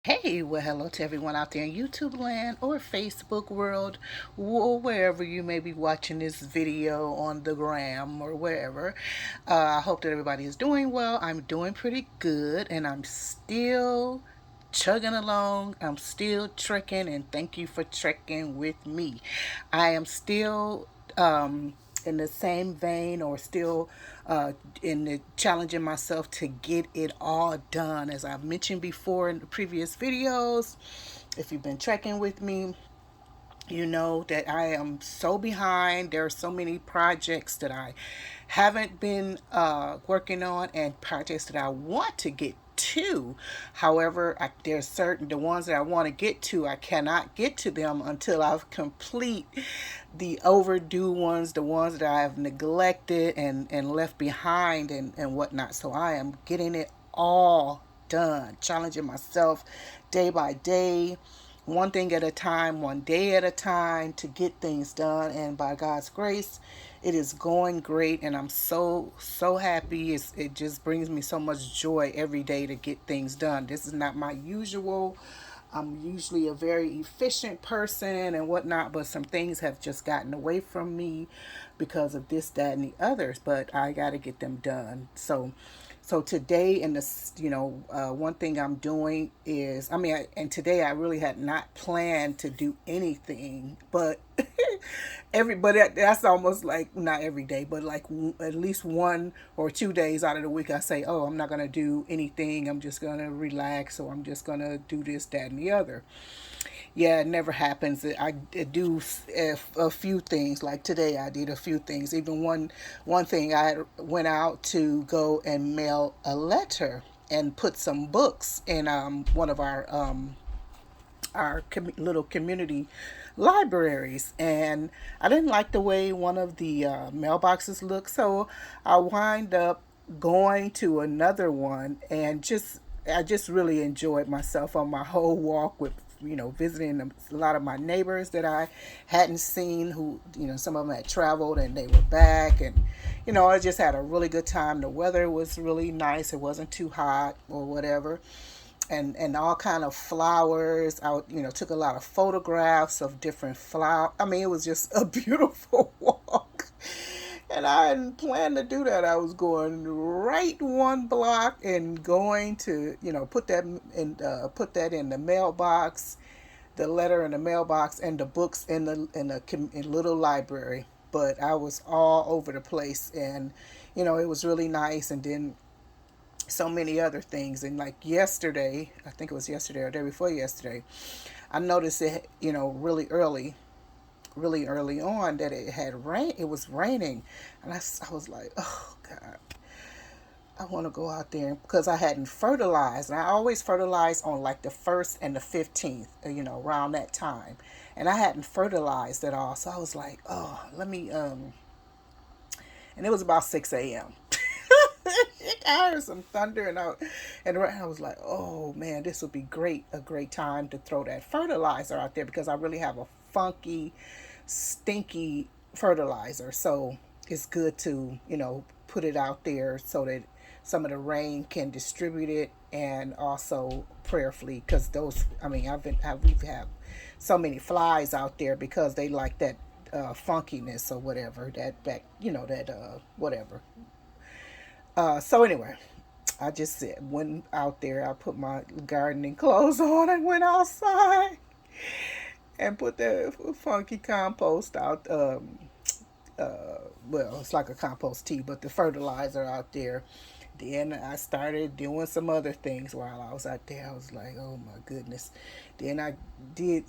Hey, well, hello to everyone out there in YouTube land or Facebook world, or wherever you may be watching this video on the gram or wherever. I hope that everybody is doing well. I'm doing pretty good, and I'm still chugging along. I'm still trekking, and thank you for trekking with me. I am still in the same vein, or still in the challenging myself to get it all done. As I've mentioned before in the previous videos, if you've been trekking with me, you know that I am so behind. There are so many projects that I haven't been working on, and projects that I want to get to. However, there's certain the ones that I want to get to, I cannot get to them until I've complete the overdue ones, the ones that I have neglected and left behind and whatnot. So I am getting it all done, challenging myself day by day, one thing at a time, one day at a time, to get things done. And by God's grace, it is going great. And I'm so happy. It just brings me so much joy every day to get things done. This is not my usual. I'm usually a very efficient person and whatnot, but some things have just gotten away from me because of this, that, and the others. But I got to get them done. So today, in this, one thing I'm doing is, and today I really had not planned to do anything, but everybody, that's almost like not every day, but like at least 1 or 2 days out of the week, I say, oh, I'm not going to do anything. I'm just going to relax, or I'm just going to do this, that, and the other. Yeah, it never happens. I do a few things. Like today, I did a few things. Even one thing, I went out to go and mail a letter and put some books in one of our little community libraries, and I didn't like the way one of the mailboxes looked, so I wind up going to another one, and just I just really enjoyed myself on my whole walk with visiting a lot of my neighbors that I hadn't seen, who some of them had traveled and they were back, and I just had a really good time. The weather was really nice. It wasn't too hot or whatever, and all kind of flowers. I took a lot of photographs of different flower. I mean, it was just a beautiful walk. And I hadn't planned to do that. I was going right one block and going to, put that in the mailbox, the letter in the mailbox, and the books in little library. But I was all over the place, and it was really nice. And then so many other things. And like yesterday, I think it was yesterday or day before yesterday, I noticed it, really early on, that it had rain. It was raining, and I was like, oh God, I want to go out there, because I hadn't fertilized. And I always fertilize on like the 1st and the 15th, around that time. And I hadn't fertilized at all. So I was like, oh, let me, and it was about 6 a.m. I heard some thunder, and I was like, oh man, this would be a great time to throw that fertilizer out there, because I really have a funky, stinky fertilizer. So it's good to put it out there so that some of the rain can distribute it, and also prayerfully, because those, we've had so many flies out there because they like that funkiness or whatever, that whatever. So anyway, I just said, went out there. I put my gardening clothes on and went outside and put that funky compost out. Well, it's like a compost tea, but the fertilizer out there. Then I started doing some other things while I was out there. I was like, oh my goodness. Then I did,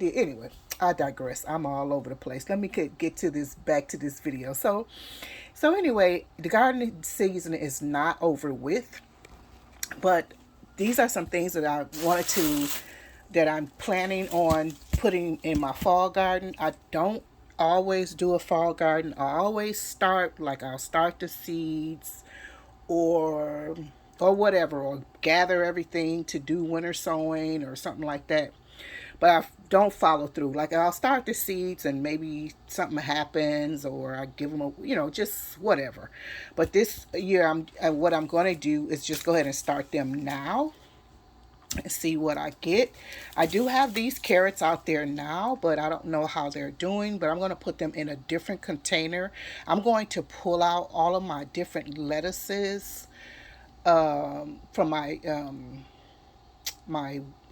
anyway, I digress. I'm all over the place. Let me get to this, back to this video. So anyway, the gardening season is not over with, but these are some things that that I'm planning on putting in my fall garden. I don't always do a fall garden. I'll start the seeds, or whatever, or gather everything to do winter sowing or something like that. But I don't follow through. Like, I'll start the seeds and maybe something happens, or I give them just whatever. But this year, what I'm going to do is just go ahead and start them now, and see what I get. I do have these carrots out there now, but I don't know how they're doing, but I'm going to put them in a different container. I'm going to pull out all of my different lettuces from my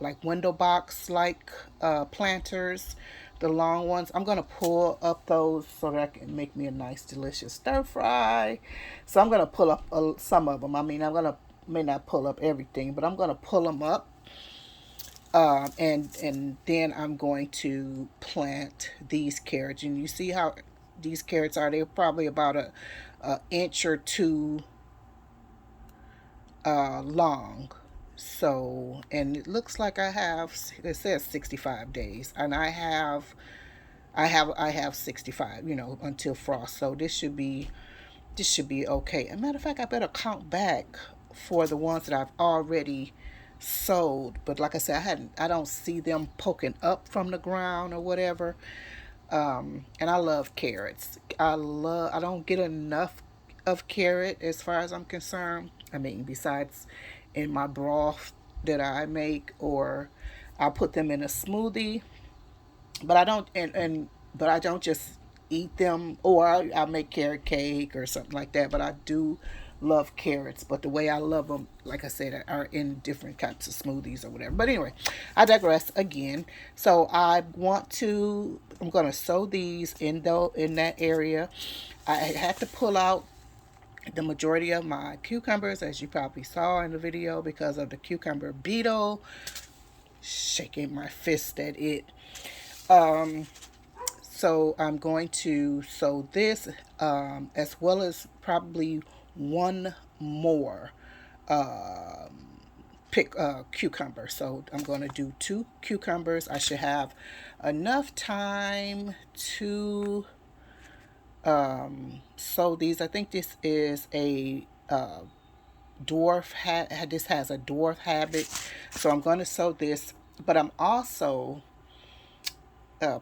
like window box like planters, the long ones. I'm gonna pull up those so that I can make me a nice delicious stir fry. So I'm gonna pull up some of them. I mean, I'm gonna may not pull up everything, but I'm gonna pull them up. And then I'm going to plant these carrots, and you see how these carrots are. They're probably about a inch or two long. So, and it looks like I have, it says 65 days, and I have 65, until frost. So this should be okay. As a matter of fact, I better count back for the ones that I've already sowed. But like I said, I don't see them poking up from the ground or whatever. And I love carrots. I don't get enough of carrot as far as I'm concerned. I mean, besides in my broth that I make, or I'll put them in a smoothie. But I don't, but I don't just eat them, or I'll make carrot cake or something like that. But I do love carrots, but the way I love them, like I said, are in different types of smoothies or whatever. But anyway, I digress again. So I'm going to sow these in that area. I had to pull out the majority of my cucumbers, as you probably saw in the video, because of the cucumber beetle. Shaking my fist at it. So I'm going to sow this, as well as probably one more pick cucumber. So I'm going to do 2 cucumbers. I should have enough time to sow these. I think this is a this has a dwarf habit, so I'm going to sow this. But I'm also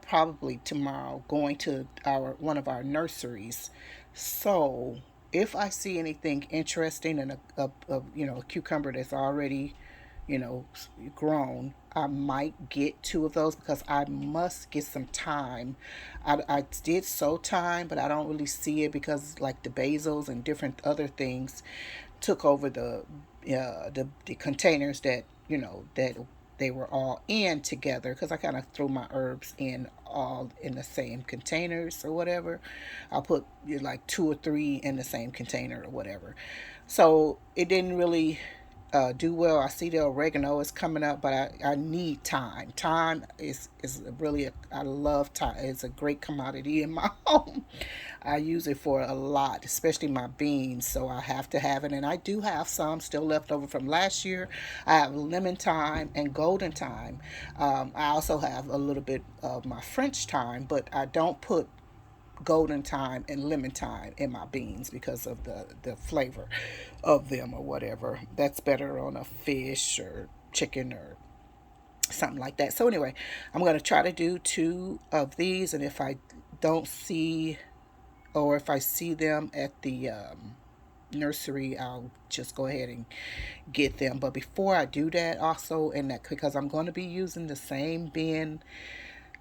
probably tomorrow going to our one of our nurseries. So if I see anything interesting in a cucumber that's already grown, I might get 2 of those, because I must get some thyme. I did sow thyme, but I don't really see it because like the basils and different other things took over the containers that they were all in together, because I kind of threw my herbs in all in the same containers or whatever. I'll put like 2 or 3 in the same container or whatever. So it didn't really do well. I see the oregano is coming up, but I need thyme. Thyme is really I love thyme. It's a great commodity in my home. I use it for a lot, especially my beans, so I have to have it. And I do have some still left over from last year. I have lemon thyme and golden thyme. I also have a little bit of my French thyme, but I don't put golden thyme and lemon thyme in my beans because of the flavor of them or whatever. That's better on a fish or chicken or something like that. So anyway, I'm going to try to do 2 of these, and if I don't see, or if I see them at the nursery, I'll just go ahead and get them. But before I do that, also, and that because I'm going to be using the same bin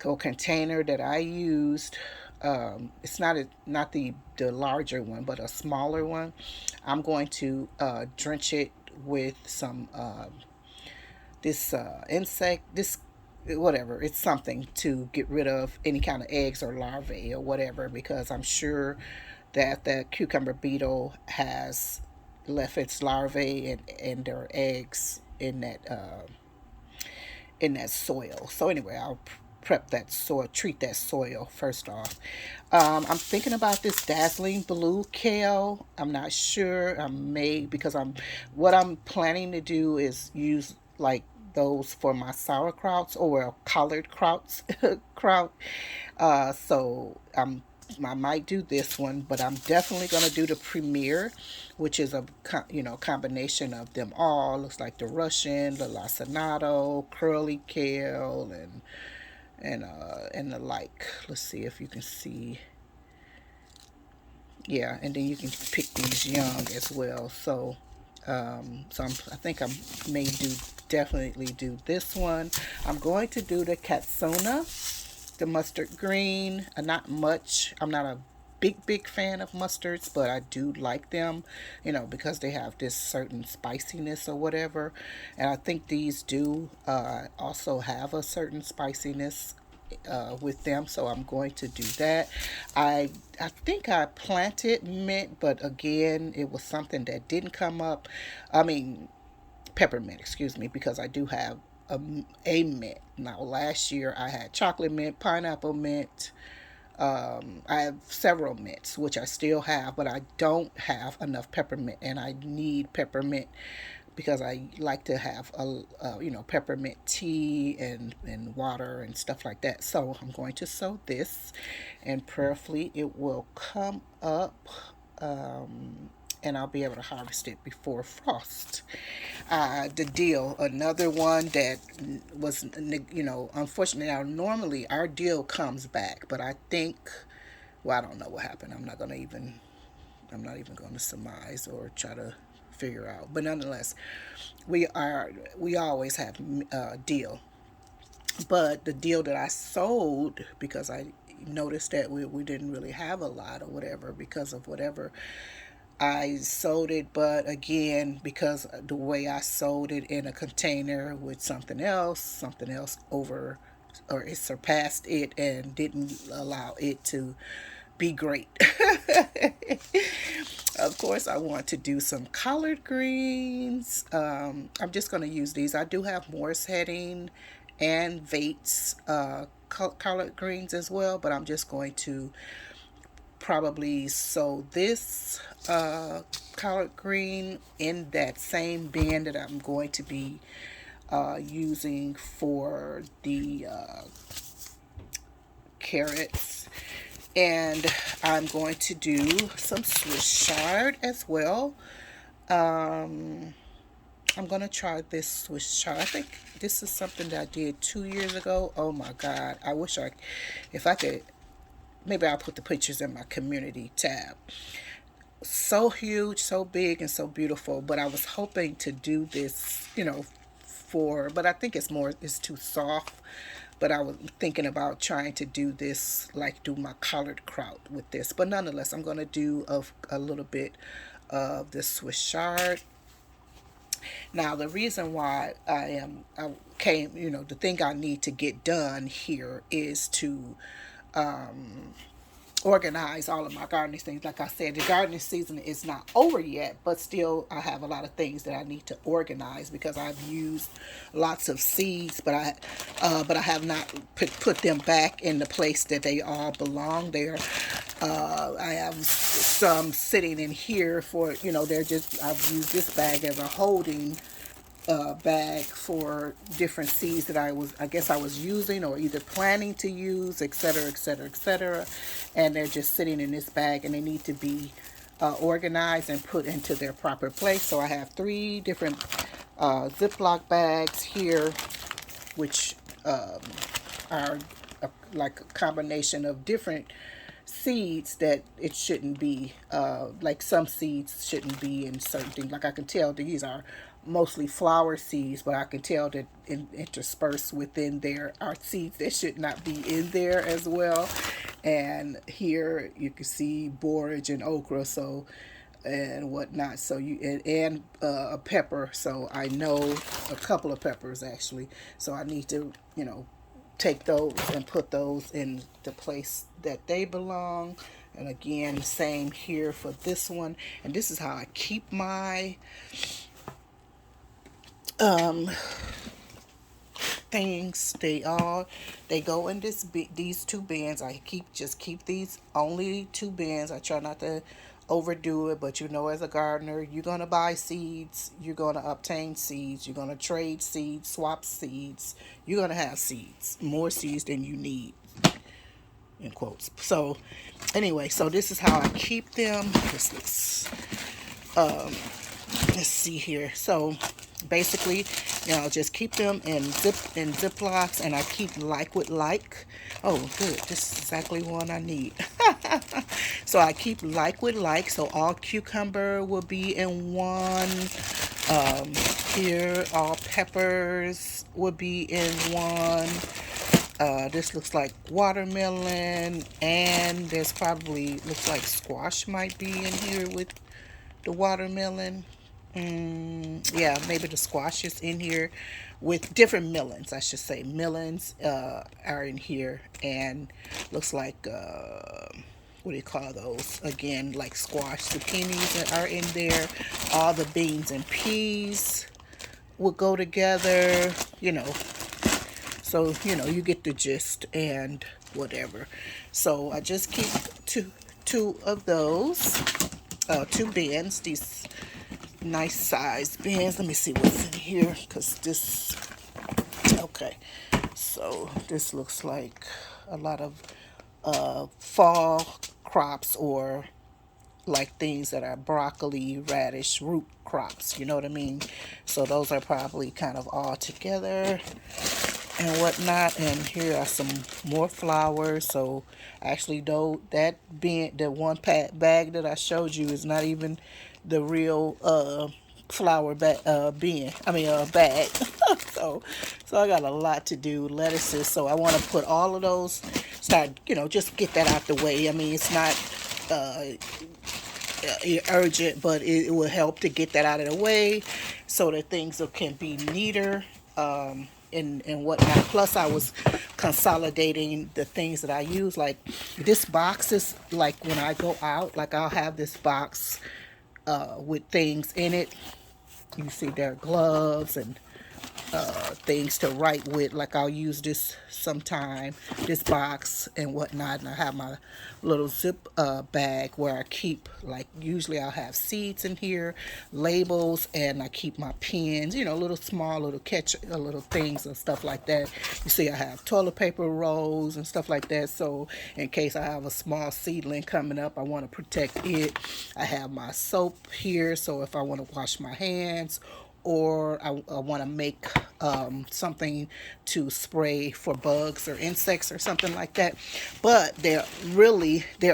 or container that I used, it's not the larger one, but a smaller one. I'm going to drench it with some this insect, this whatever, it's something to get rid of any kind of eggs or larvae or whatever, because I'm sure that the cucumber beetle has left its larvae and their eggs in that soil. So anyway, I'll prep that soil, treat that soil first off. I'm thinking about this dazzling blue kale. I'm not sure. I may, because what I'm planning to do is use like those for my sauerkrauts or collard kraut. So I might do this one, but I'm definitely gonna do the premier, which is a combination of them all. Looks like the Russian, the lacinato, curly kale, and the like. Let's see if you can see. Yeah, and then you can pick these young as well. So So I think I may definitely do this one. I'm going to do the Katsuna, the mustard green. Not much. I'm not a big fan of mustards, but I do like them, because they have this certain spiciness or whatever. And I think these do also have a certain spiciness with them, so I'm going to do that. I think I planted mint, but again, it was something that didn't come up. I mean, peppermint, excuse me, because I do have a mint. Now, last year I had chocolate mint, pineapple mint. I have several mints, which I still have, but I don't have enough peppermint, and I need peppermint because I like to have peppermint tea and water and stuff like that. So I'm going to sow this, and prayerfully it will come up. And I'll be able to harvest it before frost. The dill, another one that was, unfortunately, now normally our dill comes back, but I think, well, I don't know what happened. I'm not even going to surmise or try to figure out. But nonetheless, we always have dill, but the dill that I sold, because I noticed that we didn't really have a lot or whatever because of whatever, I sold it, but again, because the way I sold it in a container with something else over, or it surpassed it and didn't allow it to be great. Of course, I want to do some collard greens. I'm just going to use these. I do have Morse heading and Vates collard greens as well, but I'm just going to probably sow this collard green in that same bin that I'm going to be using for the carrots. And I'm going to do some Swiss chard as well. I'm going to try this Swiss chard. I think this is something that I did 2 years ago. Oh my God. I wish if I could, maybe I'll put the pictures in my community tab. So huge, so big, and so beautiful. But I was hoping to do this, but I think it's too soft. But I was thinking about trying to do this, like do my collard kraut with this. But nonetheless, I'm going to do a little bit of the Swiss chard. Now, the reason why the thing I need to get done here is to organize all of my gardening things. Like I said, the gardening season is not over yet, but still I have a lot of things that I need to organize because I've used lots of seeds, but I have not put them back in the place that they all belong there. I have some sitting in here for, I've used this bag as a holding bag for different seeds that I was using or either planning to use, etc., etc., etc. And they're just sitting in this bag, and they need to be organized and put into their proper place. So I have 3 different Ziploc bags here, which are like a combination of different seeds that it shouldn't be, like some seeds shouldn't be in certain things. Like I can tell these are mostly flower seeds, but I can tell that interspersed within there are seeds that should not be in there as well. And here you can see borage and okra, and whatnot. So and a pepper. So I know a couple of peppers actually. So I need to take those and put those in the place that they belong. And again, same here for this one. And this is how I keep my things. They go in these 2 bins. I keep these only 2 bins. I try not to overdo it, but as a gardener, you're going to buy seeds, you're going to obtain seeds, you're going to trade seeds, swap seeds, you're going to have seeds, more seeds than you need, in quotes. So anyway, so this is how I keep them. Let's see here. So basically, just keep them in Ziplocs, and I keep like with like. Oh, good. This is exactly one I need. So I keep like with like. So all cucumber will be in one. Here, all peppers will be in one. This looks like watermelon, and there's probably, looks like squash might be in here with the watermelon. Yeah, maybe the squash is in here with different melons, I should say. Melons are in here, and looks like, what do you call those? Again, like squash, zucchinis that are in there. All the beans and peas will go together, you know. So, you know, you get the gist and whatever. So I just keep two of those, two bins, these nice size bins. Let me see what's in here, because this, okay. So this looks like a lot of fall crops, or like things that are broccoli, radish, root crops, you know what I mean? So those are probably kind of all together and whatnot. And here are some more flowers. So actually, though, that being the one bag that I showed you is not even the real flower bag, bag. so I got a lot to do. Lettuces, so I want to put all of those, start, you know, just get that out the way. I mean, it's not urgent, but it will help to get that out of the way so that things can be neater, and whatnot. Plus, I was consolidating the things that I use. Like this box is like when I go out, like I'll have this box with things in it. You see there are gloves and things to write with. Like I'll use this sometime, this box and whatnot, and I have my little zip bag where I keep, like, usually I'll have seeds in here, labels, and I keep my pens, you know, little small little little things and stuff like that. You see I have toilet paper rolls and stuff like that, so in case I have a small seedling coming up, I want to protect it. I have my soap here, so if I want to wash my hands, or I want to make something to spray for bugs or insects or something like that. But there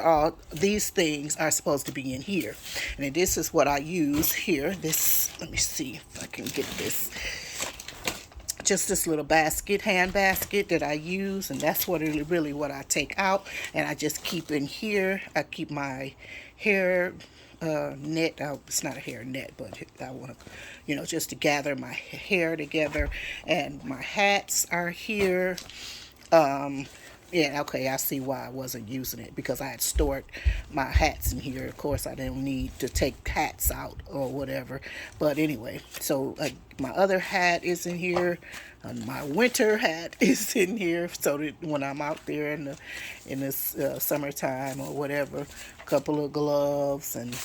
are, these things are supposed to be in here. And this is what I use here. This, let me see if I can get this. Just this little basket, hand basket that I use, and that's what really what I take out, and I just keep in here. I keep my hair net. It's not a hair net, but I want to, you know, just to gather my hair together. And my hats are here. Yeah, okay, I see why I wasn't using it, because I had stored my hats in here. Of course, I didn't need to take hats out or whatever. But anyway, so my other hat is in here. And my winter hat is in here, so that when I'm out there in this summertime or whatever, a couple of gloves. And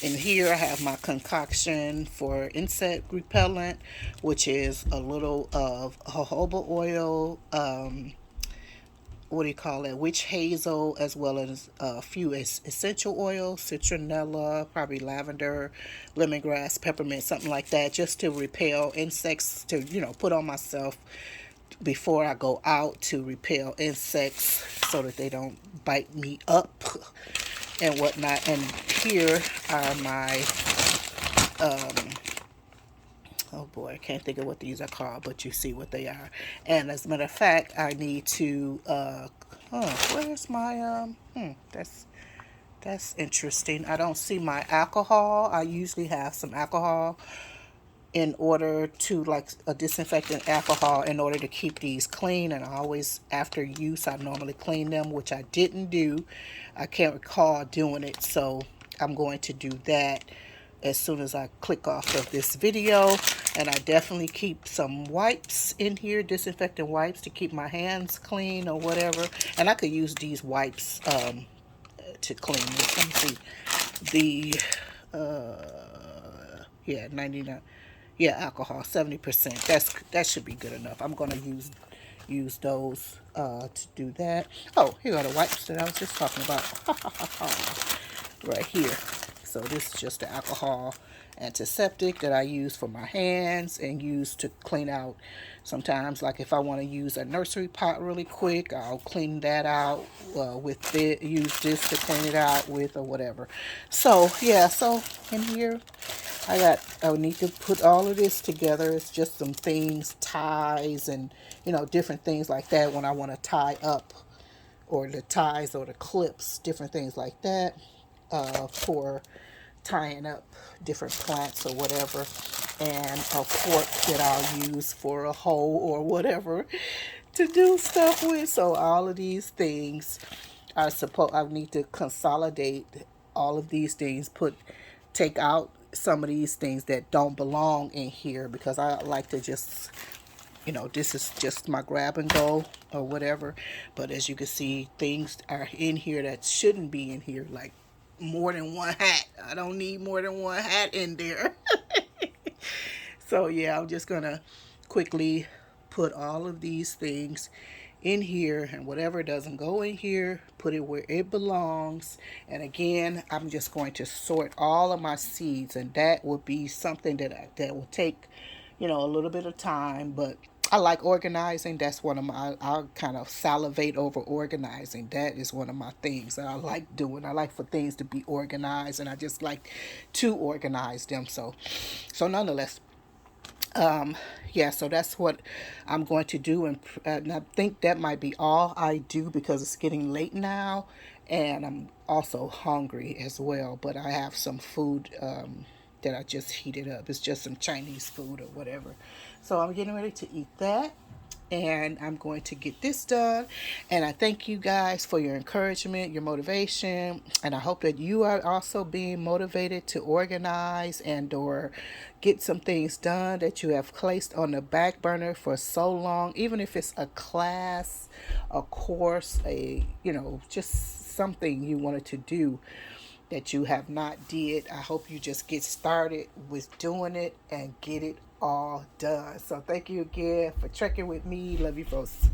in here I have my concoction for insect repellent, which is a little of jojoba oil, what do you call it, witch hazel, as well as a few essential oils, citronella, probably lavender, lemongrass, peppermint, something like that, just to repel insects, to, you know, put on myself before I go out, to repel insects so that they don't bite me up and whatnot. And here are my oh boy, I can't think of what these are called, but you see what they are. And as a matter of fact, I need to, where's my, that's interesting. I don't see my alcohol. I usually have some alcohol in order to, like, a disinfectant alcohol, in order to keep these clean. And I always, after use, I normally clean them, which I didn't do. I can't recall doing it, so I'm going to do that as soon as I click off of this video. And I definitely keep some wipes in here, disinfectant wipes, to keep my hands clean or whatever. And I could use these wipes to clean this. Let me see. The yeah, 99, yeah, alcohol 70%. That should be good enough. I'm gonna use those to do that. Oh, here are the wipes that I was just talking about. Right here. So this is just the alcohol antiseptic that I use for my hands and use to clean out. Sometimes, like if I want to use a nursery pot really quick, I'll clean that out with it. Use this to clean it out with or whatever. So yeah, so in here I need to put all of this together. It's just some things, ties, and different things like that when I want to tie up, or the ties or the clips, different things like that, for tying up different plants or whatever, and a fork that I'll use for a hoe or whatever to do stuff with. So all of these things I need to consolidate all of these things, take out some of these things that don't belong in here, because I like to just, this is just my grab and go or whatever. But as you can see, things are in here that shouldn't be in here, like more than one hat. I don't need more than one hat in there. So yeah, I'm just gonna quickly put all of these things in here, and whatever doesn't go in here, put it where it belongs. And again, I'm just going to sort all of my seeds, and that would be something that will take a little bit of time. But I like organizing. That's one of my, I'll kind of salivate over organizing. That is one of my things that I like doing. I like for things to be organized, and I just like to organize them. So nonetheless, yeah, so that's what I'm going to do. And I think that might be all I do, because it's getting late now, and I'm also hungry as well. But I have some food that I just heated up. It's just some Chinese food or whatever. So I'm getting ready to eat that, and I'm going to get this done. And I thank you guys for your encouragement, your motivation, and I hope that you are also being motivated to organize and or get some things done that you have placed on the back burner for so long, even if it's a class, a course, just something you wanted to do that you have not did. I hope you just get started with doing it and get it all done. So thank you again for trekking with me. Love you folks.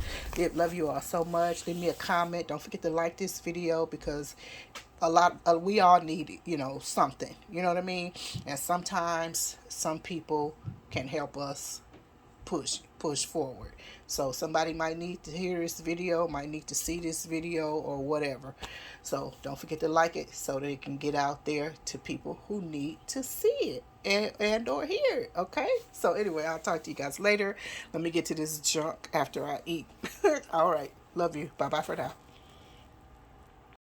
Love you all so much. Leave me a comment. Don't forget to like this video, because we all need something. You know what I mean? And sometimes some people can help us push forward. So somebody might need to hear this video, might need to see this video or whatever. So don't forget to like it so they can get out there to people who need to see it and or hear it. Okay? So anyway, I'll talk to you guys later. Let me get to this junk after I eat. All right. Love you. Bye bye for now.